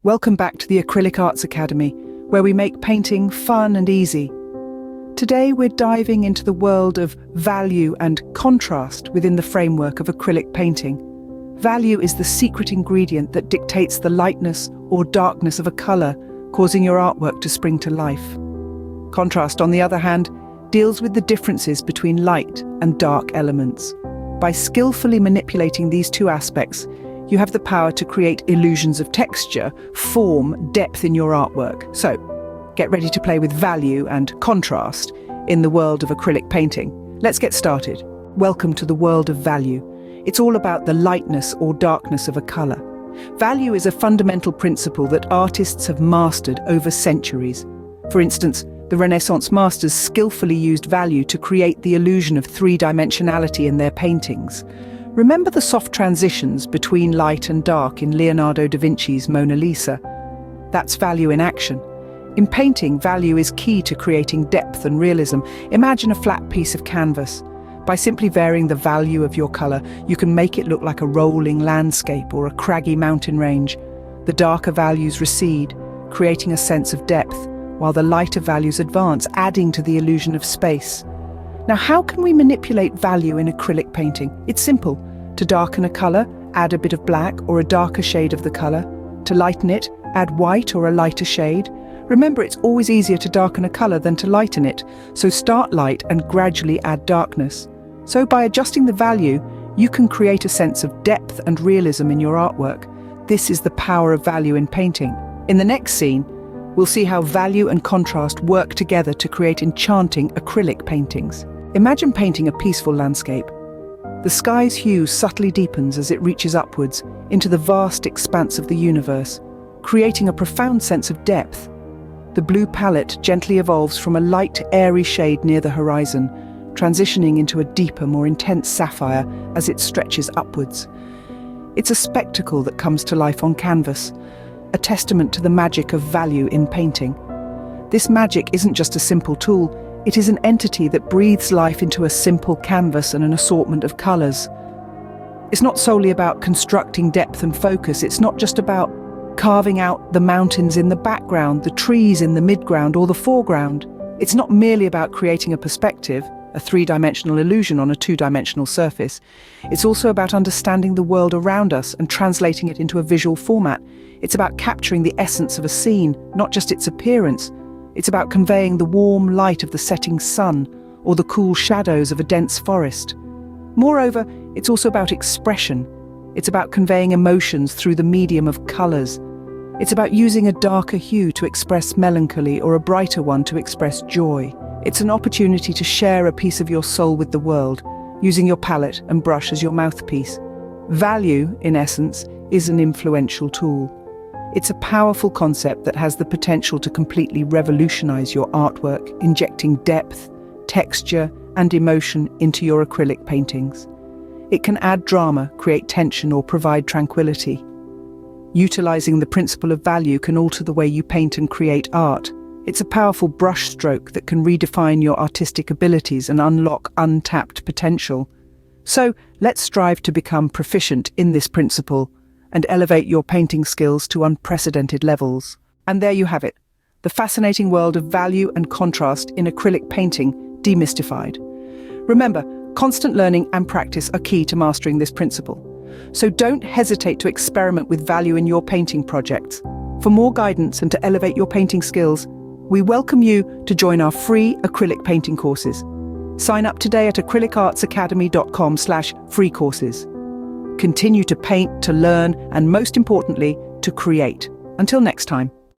Welcome back to the Acrylic Arts Academy, where we make painting fun and easy. Today we're diving into the world of value and contrast within the framework of acrylic painting. Value is the secret ingredient that dictates the lightness or darkness of a color, causing your artwork to spring to life. Contrast, on the other hand, deals with the differences between light and dark elements. By skillfully manipulating these two aspects, you have the power to create illusions of texture, form, depth in your artwork. So, get ready to play with value and contrast in the world of acrylic painting. Let's get started. Welcome to the world of value. It's all about the lightness or darkness of a color. Value is a fundamental principle that artists have mastered over centuries. For instance, the Renaissance masters skillfully used value to create the illusion of three-dimensionality in their paintings. Remember the soft transitions between light and dark in Leonardo da Vinci's Mona Lisa? That's value in action. In painting, value is key to creating depth and realism. Imagine a flat piece of canvas. By simply varying the value of your color, you can make it look like a rolling landscape or a craggy mountain range. The darker values recede, creating a sense of depth, while the lighter values advance, adding to the illusion of space. Now, how can we manipulate value in acrylic painting? It's simple. To darken a color, add a bit of black or a darker shade of the color. To lighten it, add white or a lighter shade. Remember, it's always easier to darken a color than to lighten it, so start light and gradually add darkness. So by adjusting the value, you can create a sense of depth and realism in your artwork. This is the power of value in painting. In the next scene, we'll see how value and contrast work together to create enchanting acrylic paintings. Imagine painting a peaceful landscape. The sky's hue subtly deepens as it reaches upwards into the vast expanse of the universe, creating a profound sense of depth. The blue palette gently evolves from a light, airy shade near the horizon, transitioning into a deeper, more intense sapphire as it stretches upwards. It's a spectacle that comes to life on canvas, a testament to the magic of value in painting. This magic isn't just a simple tool, it is an entity that breathes life into a simple canvas and an assortment of colors. It's not solely about constructing depth and focus, it's not just about carving out the mountains in the background, the trees in the midground or the foreground. It's not merely about creating a perspective, a three-dimensional illusion on a two-dimensional surface. It's also about understanding the world around us and translating it into a visual format. It's about capturing the essence of a scene, not just its appearance. It's about conveying the warm light of the setting sun or the cool shadows of a dense forest. Moreover, it's also about expression. It's about conveying emotions through the medium of colors. It's about using a darker hue to express melancholy or a brighter one to express joy. It's an opportunity to share a piece of your soul with the world, using your palette and brush as your mouthpiece. Value, in essence, is an influential tool. It's a powerful concept that has the potential to completely revolutionize your artwork, injecting depth, texture, and emotion into your acrylic paintings. It can add drama, create tension, or provide tranquility. Utilizing the principle of value can alter the way you paint and create art. It's a powerful brushstroke that can redefine your artistic abilities and unlock untapped potential. So, let's strive to become proficient in this principle and elevate your painting skills to unprecedented levels. And there you have it, the fascinating world of value and contrast in acrylic painting demystified. Remember, constant learning and practice are key to mastering this principle. So don't hesitate to experiment with value in your painting projects. For more guidance and to elevate your painting skills, we welcome you to join our free acrylic painting courses. Sign up today at acrylicartsacademy.com/free courses. Continue to paint, to learn, and most importantly, to create. Until next time.